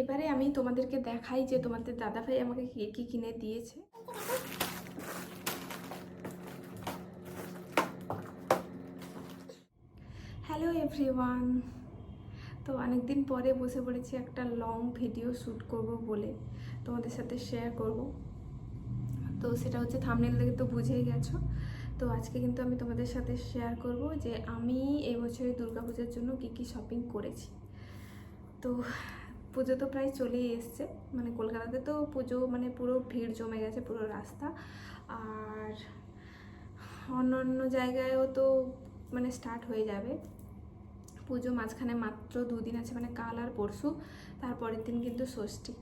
এবারে আমি তোমাদেরকে দেখাই যে তোমাদের দাদাভাই আমাকে কী কী কিনে দিয়েছে। হ্যালো এভরিওয়ান, তো অনেকদিন পরে বসে পড়েছি একটা লং ভিডিও শ্যুট করব বলে তোমাদের সাথে শেয়ার করব। তো সেটা হচ্ছে থাম্বনেল দেখে তো বুঝেই গেছো। তো আজকে কিন্তু আমি তোমাদের সাথে শেয়ার করব যে আমি এবছরে দুর্গাপূজার জন্য কী কী শপিং করেছি। তো পুজো তো প্রায় চলেই এসছে, মানে কলকাতাতে তো পুজো মানে পুরো ভিড় জমে গেছে পুরো রাস্তা, আর অন্য অন্য জায়গায়ও তো মানে স্টার্ট হয়ে যাবে পুজো। মাঝখানে মাত্র 2 দিন আছে, মানে কাল আর পরশু, তারপরের দিন কিন্তু ষষ্ঠী।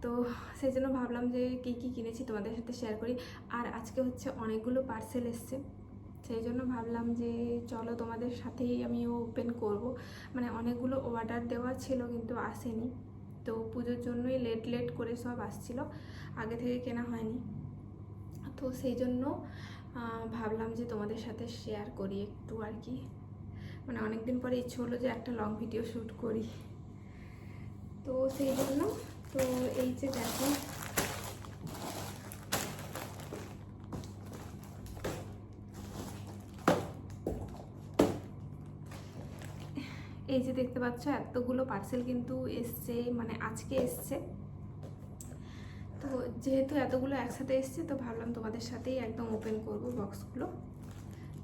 তো সেই জন্য ভাবলাম যে কী কী কিনেছি তোমাদের সাথে শেয়ার করি। আর আজকে হচ্ছে অনেকগুলো পার্সেল এসছে, সেই জন্য ভাবলাম যে চলো তোমাদের সাথেই আমিও ওপেন করব। মানে অনেকগুলো অর্ডার দেওয়া ছিল কিন্তু আসেনি, তো পুজোর জন্যই লেট লেট করে সব আসছিল, আগে থেকে কেনা হয়নি। তো সেই জন্য ভাবলাম যে তোমাদের সাথে শেয়ার করি একটু আর কি। মানে অনেকদিন পরে ইচ্ছে হলো যে একটা লং ভিডিও শ্যুট করি, তো সেই জন্য। তো এই যে দেখো, এই যে দেখতে পাচ্ছ এতগুলো পার্সেল কিন্তু এসছে, মানে আজকে এসছে। তো যেহেতু এতগুলো একসাথে এসছে তো ভাবলাম তোমাদের সাথেই একদম ওপেন করব বক্সগুলো।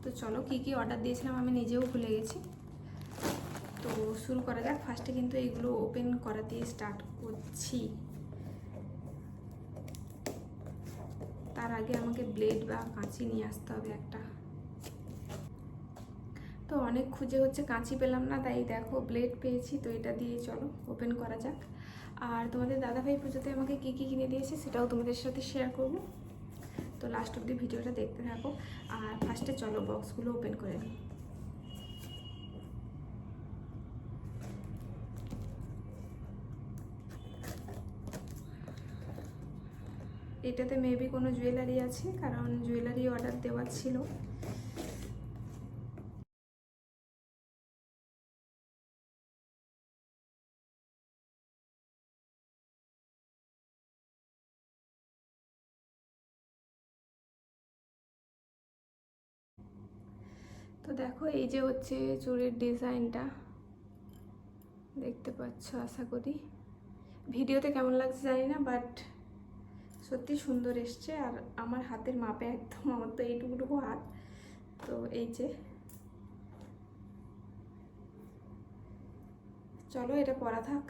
তো চলো, কি কি অর্ডার দিয়েছিলাম আমি নিজেও ভুলে গেছি। তো শুরু করা যাক। ফার্স্টে কিন্তু এইগুলো ওপেন করা দিয়ে স্টার্ট করছি। তার আগে আমাকে ব্লেড বা কাঁচি নিয়ে আসতে হবে একটা। তো অনেক খুঁজে হচ্ছে কাঁচি পেলাম না, তাই দেখো ব্লেড পেয়েছি। তো এটা দিয়ে চলো ওপেন করা যাক। আর তোমাদের দাদাভাই পুজোতে আমাকে কী কী কিনে দিয়েছে সেটাও তোমাদের সাথে শেয়ার করব। তো লাস্ট অব্দি ভিডিওটা দেখতে থাকো। আর ফার্স্টে চলো বক্সগুলো ওপেন করে নিই। এটাতে মেবি কোনো জুয়েলারি আছে, কারণ জুয়েলারি অর্ডার দেওয়া ছিল। তো দেখো এই যে হচ্ছে চুড়ির ডিজাইনটা, দেখতে পাচ্ছ আশা করি। ভিডিওতে কেমন লাগছে জানি না, বাট সত্যি সুন্দর এসছে। আর আমার হাতের মাপে একদম, আমার তো এইটুকুটুকু হাত। তো এই যে চলো এটা পরা থাক।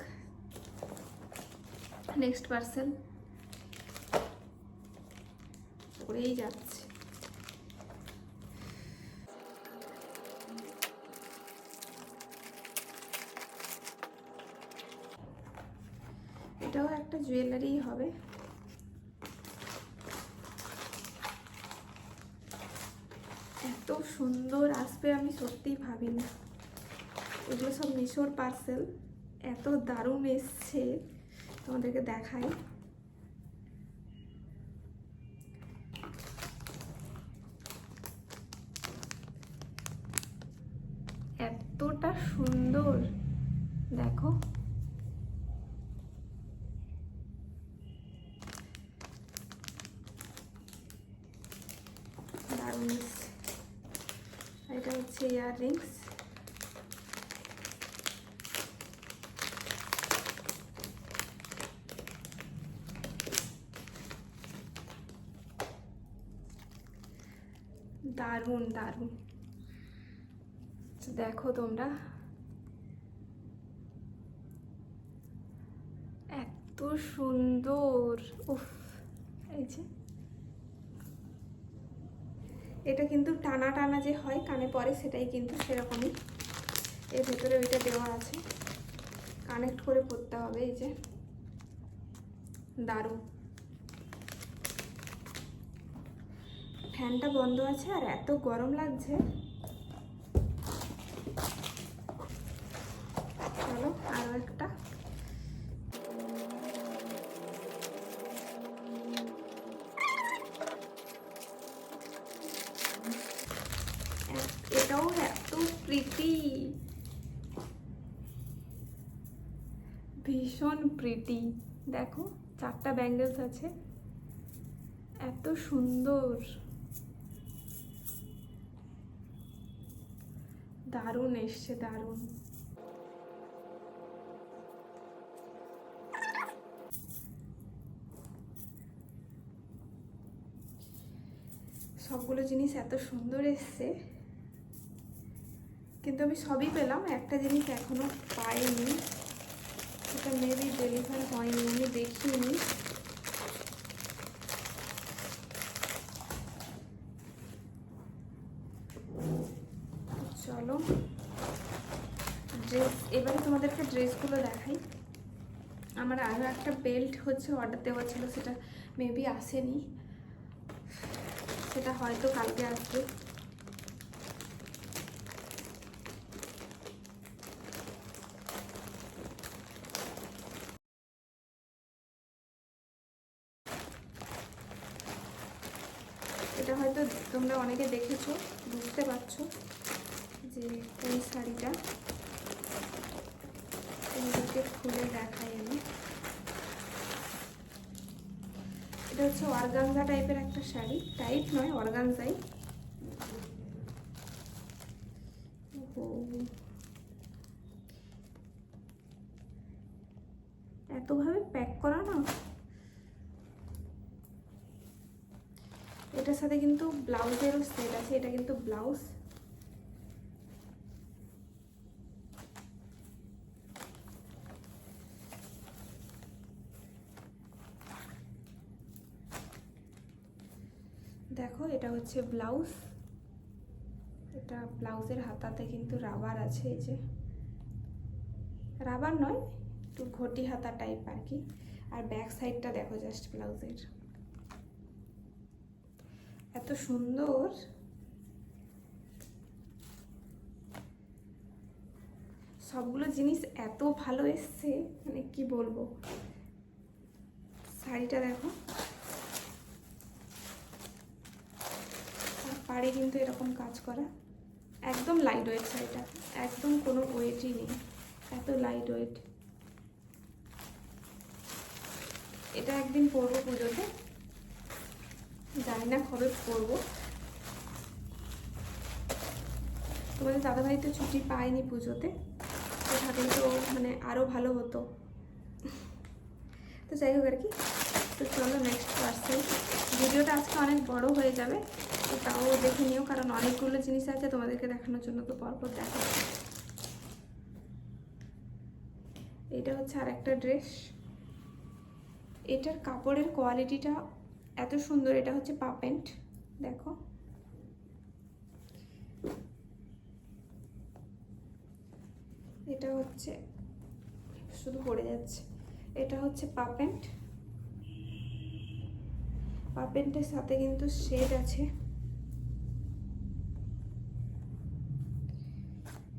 নেক্সট পার্সেল করেই যাচ্ছে। এটাও একটা জুয়েলারি হবে। এত সুন্দর আসবে আমি সত্যিই ভাবিনি। এগুলো সব মিশোর পার্সেল, এত দারুণ এসছে, তোমাদেরকে দেখাই। এতটা সুন্দর দেখো। দারুণ এসছে। এটা হচ্ছে ইয়াররিংস। দারুণ দারুণ দেখো তোমরা, এত সুন্দর। উফ, এই যে এটা কিন্তু টানা টানা যে হয় কানে পরে, সেটাই কিন্তু সেরকমই। এর ভেতরে ওইটা দেওয়া আছে, কানেক্ট করে পরতে হবে। এই যে দারুণ। ফ্যানটা বন্ধ আছে আর এত গরম লাগছে। চলো আরও একটা। এটাও এত প্রিটি, ভীষণ প্রিটি। দেখো 4টা ব্যাঙ্গেলস আছে, এত সুন্দর, দারুণ এসছে, দারুণ। সবগুলো জিনিস এত সুন্দর এসছে, কিন্তু আমি সবই পেলাম, একটা জিনিস এখনো পাইনি, এটা মেবি ডেলিভার হয়নি, আমি দেখিনি। চলো ড্রেস, এবারে তোমাদেরকে ড্রেসগুলো দেখাই। আমার আরও একটা বেল্ট হচ্ছে অর্ডার দেওয়া ছিল, সেটা মেবি আসেনি, সেটা হয়তো কালকে আসবে। এটা হয়তো তোমরা অনেকে দেখেছো, বুঝতে পারছো যে কোন শাড়িটা, তোমাদেরকে খুলে দেখাই আমি। এটা হচ্ছে অর্গানজা টাইপের একটা শাড়ি, টাইপ নয় অর্গানজাই। এতভাবে প্যাক করা না। এটার সাথে কিন্তু ব্লাউজেরও সেট আছে, এটা কিন্তু ব্লাউজ। দেখো এটা হচ্ছে ব্লাউজ, এটা ব্লাউজের হাতাতে কিন্তু রাবার আছে, এই যে রাবার নয়, একটু ঘটি হাতা টাইপ আর কি। আর ব্যাক সাইডটা দেখো জাস্ট ব্লাউজের, এত সুন্দর। সবগুলো জিনিস এত ভালো এসছে, মানে কি বলবো। শাড়িটা দেখো, আর পাড়ে কিন্তু এরকম কাজ করা, একদম লাইট ওয়েট শাড়িটা, একদম কোনো ওয়েটই নেই, এত লাইট ওয়েট। এটা একদিন পরবো পুজোতে, জানি না কবে পরবো। তোমাদের দাদাভাই তো ছুটি পায়নি পুজোতে, তো থাকলে তো মানে আরও ভালো হতো। তো যাই হোক আর কি। তো চলো নেক্সট পার্সেল। ভিডিওটা আজকে অনেক বড় হয়ে যাবে, তো তাও দেখে নিও, কারণ অনেকগুলো জিনিস আছে তোমাদেরকে দেখানোর জন্য, তো পরপর দেখো। এটা হচ্ছে আর একটা ড্রেস, এটার কাপড়ের কোয়ালিটিটা এত সুন্দর। এটা হচ্ছে পা প্যান্ট, দেখো এটা হচ্ছে, শুধু পড়ে যাচ্ছে। এটা হচ্ছে পা প্যান্ট, পা প্যান্টের সাথে কিন্তু শেড আছে।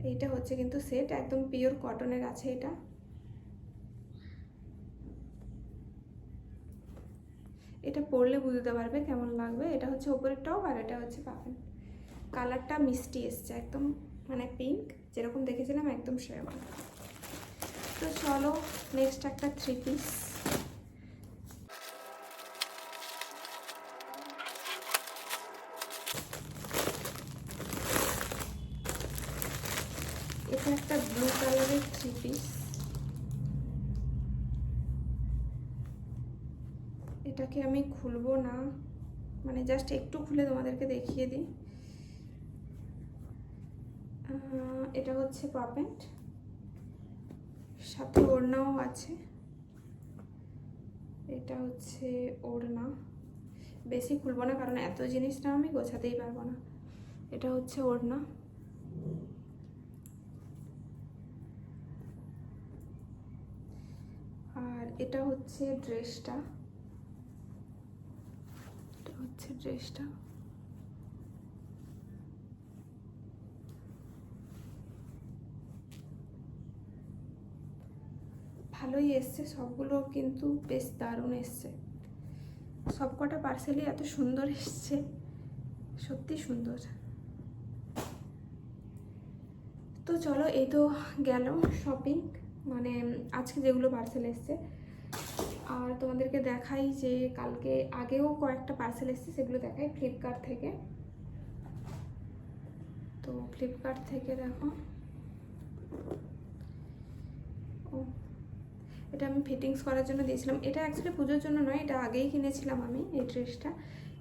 এইটা হচ্ছে কিন্তু সেট, একদম পিওর কটনের আছে এটা। এটা পরলে বুঝতে পারবে কেমন লাগবে। এটা হচ্ছে ওপরের টপ, আর এটা হচ্ছে পা প্যান্ট। কালারটা মিষ্টি এসছে, একদম মানে পিঙ্ক, যেরকম দেখেছিলাম একদম সেরকম। তো চলো নেক্সট একটা 3 পিস। এটা একটা ব্লু কালারের 3 পিস, এটাকে আমি খুলবো না, মানে জাস্ট একটু খুলে তোমাদেরকে দেখিয়ে দিই। এটা হচ্ছে পা প্যান্ট, সাথে ওড়নাও আছে। এটা হচ্ছে ওড়না, বেশি খুলবো না কারণ এত জিনিসটা আমি গোছাতেই পারবো না। এটা হচ্ছে ওড়না, আর এটা হচ্ছে ড্রেসটা, এটা হচ্ছে ড্রেসটা। ভালোই এসছে সবগুলো, কিন্তু বেশ দারুণ এসছে সবকটা পার্সেলই, এত সুন্দর এসছে, সত্যি সুন্দর। তো চলো এই তো গেল শপিং, মানে আজকে যেগুলো পার্সেল এসছে। আর তোমাদেরকে দেখাই যে কালকে আগেও কয়েকটা পার্সেল এসছে, সেগুলো দেখাই ফ্লিপকার্ট থেকে। তো ফ্লিপকার্ট থেকে দেখো, ও এটা আমি ফিটিংস করার জন্য দিয়েছিলাম। এটা অ্যাকচুয়ালি পুজোর জন্য নয়, এটা আগেই কিনেছিলাম আমি এই ড্রেসটা,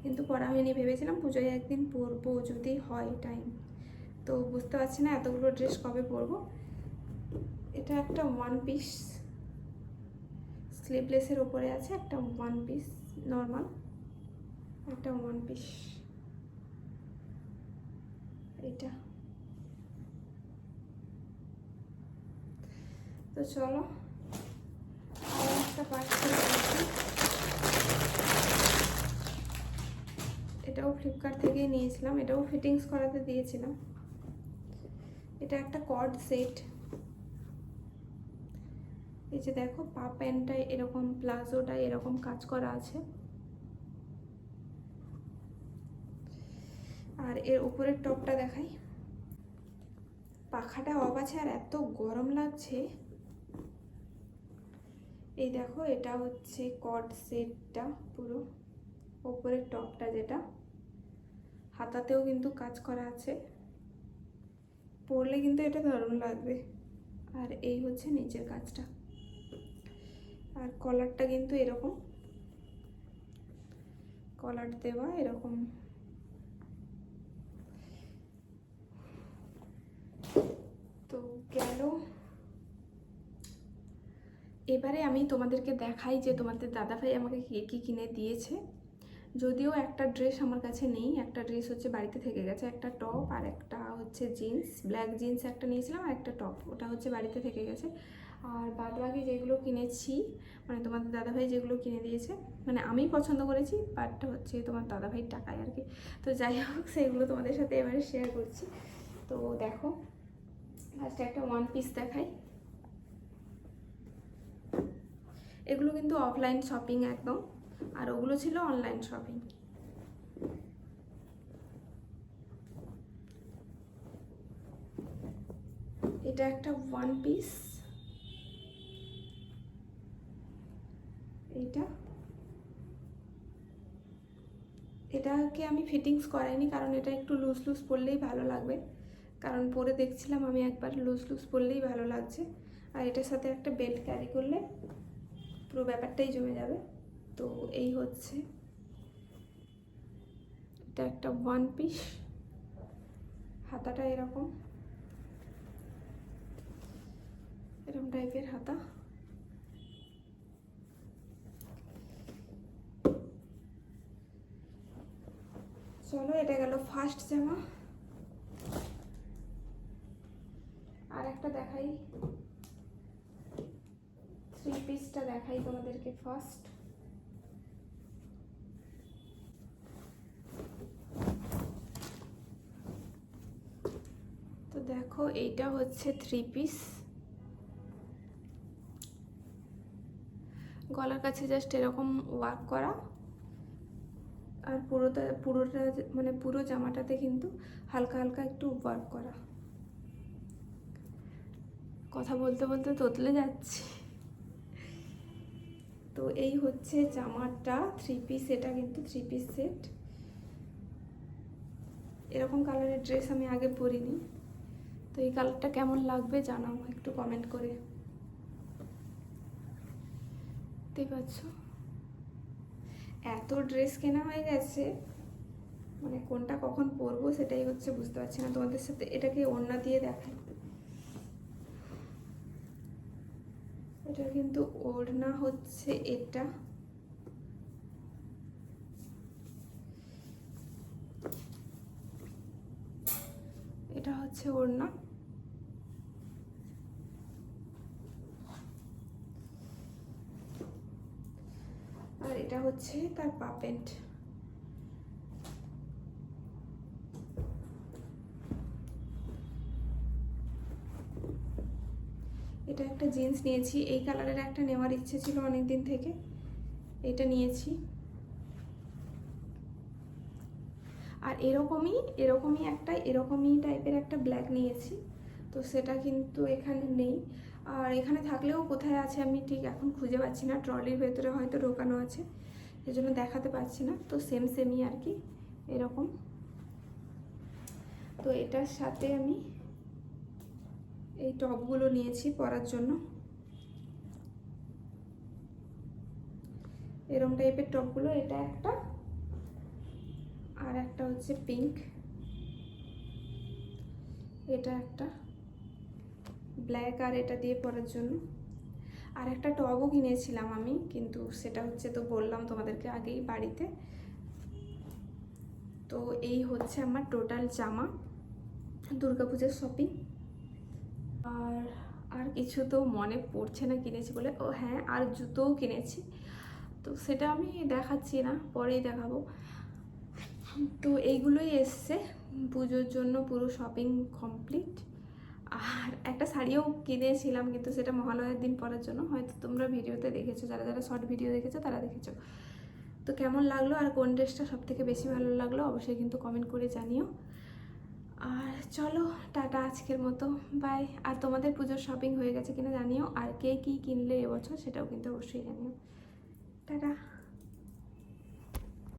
কিন্তু পরা হয়নি। ভেবেছিলাম পুজোয় একদিন পরবো যদি হয় টাইম, তো বুঝতে পারছি না এতগুলো ড্রেস কবে পরবো। এটা একটা ওয়ান পিস, স্লিভলেসের ওপরে আছে একটা ওয়ান পিস, নর্মাল একটা ওয়ান পিস। এইটা তো চলো আর একটা পার্সেল আছে, এটাও ফ্লিপকার্ট থেকেই নিয়েছিলাম, এটাও ফিটিংস করাতে দিয়েছিলাম। এটা একটা কর্ড সেট। এই যে দেখো পা প্যান্টটায় এরকম, প্লাজোটায় এরকম কাজ করা আছে, আর এর উপরের টপটা দেখাই। পাখাটা অফ আছে আর এত গরম লাগছে। এই দেখো এটা হচ্ছে কর্ড সেটটা, পুরো ওপরের টপটা, যেটা হাতাতেও কিন্তু কাজ করা আছে, পরলে কিন্তু এটা দারুণ লাগবে। আর এই হচ্ছে নিচের কাজটা, আর কলারটা কিন্তু এরকম কলার দেওয়া, এরকম। তো গেল। এবারে আমি তোমাদেরকে দেখাই যে তোমাদের দাদাভাই আমাকে কী কিনে দিয়েছে। যদিও একটা ড্রেস আমার কাছে নেই, একটা ড্রেস হচ্ছে বাড়িতে থেকে গেছে, একটা টপ আর একটা হচ্ছে জিন্স, ব্ল্যাক জিন্স একটা নিয়েছিলাম আর একটা টপ, ওটা হচ্ছে বাড়িতে থেকে গেছে। আর বাদ বাকি যেগুলো কিনেছি, মানে তোমাদের দাদাভাই যেগুলো কিনে দিয়েছে, মানে আমি পছন্দ করেছি, বাট হচ্ছে তোমার দাদাভাইয়ের টাকায় আর কি। তো যাই হোক, সেইগুলো তোমাদের সাথে এবারে শেয়ার করছি। তো দেখো ফার্স্টে একটা ওয়ান পিস দেখাই। এগুলো কিন্তু অফলাইন শপিং একদম, আর ওগুলো ছিল অনলাইন শপিং। এটা একটা ওয়ান পিস, এটাকে আমি ফিটিংস করাইনি, কারণ এটা একটু লুজ লুজ পরলেই ভালো লাগবে, কারণ পরে দেখছিলাম আমি একবার, লুজ লুজ পরলেই ভালো লাগছে। আর এটার সাথে একটা বেল্ট ক্যারি করলে পুরো ব্যাপারটাই জমে যাবে। তো এই হচ্ছে, এটা একটা ওয়ান পিস, হাতাটা এরকম টাইপের হাতা। চলো এটা গেল ফার্স্ট জামা। আর একটা দেখাই, থ্রি পিসটা দেখাই তোমাদেরকে ফার্স্ট। তো দেখো এইটা হচ্ছে থ্রি পিস, গলার কাছে জাস্ট এরকম ওয়ার্ক করা, আর পুরোটা মানে পুরো জামাটাতে কিন্তু হালকা হালকা একটু ওয়ার্ক করা। কথা বলতে বলতে তোতলে যাচ্ছি। তো এই হচ্ছে জামাটা, থ্রি পিস, এটা কিন্তু থ্রি পিস সেট। এরকম কালারের ড্রেস আমি আগে পরিনি, তো এই কালারটা কেমন লাগবে জানাও একটু কমেন্ট করে। দেখতে পাচ্ছ এত ড্রেস কেনা হয়ে গেছে, মানে কোনটা কখন পরবো সেটাই হচ্ছে বুঝতে পারছি না। তোমাদের সাথে এটাকে ওড়না দিয়ে দেখাই, এটা কিন্তু ওড়না হচ্ছে, এটা হচ্ছে ওড়না। আর এটা হচ্ছে তার পা প্যান্ট। এটা একটা জিন্স নিয়েছি, এই কালারের একটা নেওয়ার ইচ্ছে ছিল অনেক দিন থেকে, এটা নিয়েছি। আর এরকমই টাইপের একটা ব্ল্যাক নিয়েছি, তো সেটা কিন্তু এখানে নেই। আর এখানে থাকলেও কোথায় আছে আমি ঠিক এখন খুঁজে পাচ্ছি না, ট্রলির ভেতরে হয়তো ঢোকানো আছে, সেই জন্য দেখাতে পারছি না। তো সেমই আর কি, এরকম। তো এটার সাথে আমি এই টপগুলো নিয়েছি পরার জন্য, এরকম টাইপের টপগুলো। এটা একটা, আর একটা হচ্ছে পিঙ্ক, এটা একটা ব্ল্যাক, আর এটা দিয়ে পরার জন্য। আর একটা টপও কিনেছিলাম আমি, কিন্তু সেটা হচ্ছে, তো বললাম তোমাদেরকে আগেই, বাড়িতে। তো এই হচ্ছে আমার টোটাল জামা, দুর্গাপূজার শপিং। আর আর কিছু তো মনে পড়ছে না কিনেছি বলে। ও হ্যাঁ, আর জুতোও কিনেছি, তো সেটা আমি দেখাচ্ছি না, পরেই দেখাবো। তো এইগুলোই এসছে পুজোর জন্য, পুরো শপিং কমপ্লিট। আর একটা শাড়িও কিনেছিলাম, কিন্তু সেটা মহালয়ার দিন পরার জন্য, হয়তো তোমরা ভিডিওতে দেখেছো, যারা যারা শর্ট ভিডিও দেখেছো তারা দেখেছো। তো কেমন লাগলো আর কোন ড্রেসটা সবথেকে বেশি ভালো লাগলো অবশ্যই কিন্তু কমেন্ট করে জানিও। আর চলো টাটা আজকের মতো, বাই। আর তোমাদের পুজোর শপিং হয়ে গেছে কিনা জানিও, আর কে কী কিনলে এবছর সেটাও কিন্তু অবশ্যই জানিও। টাটা।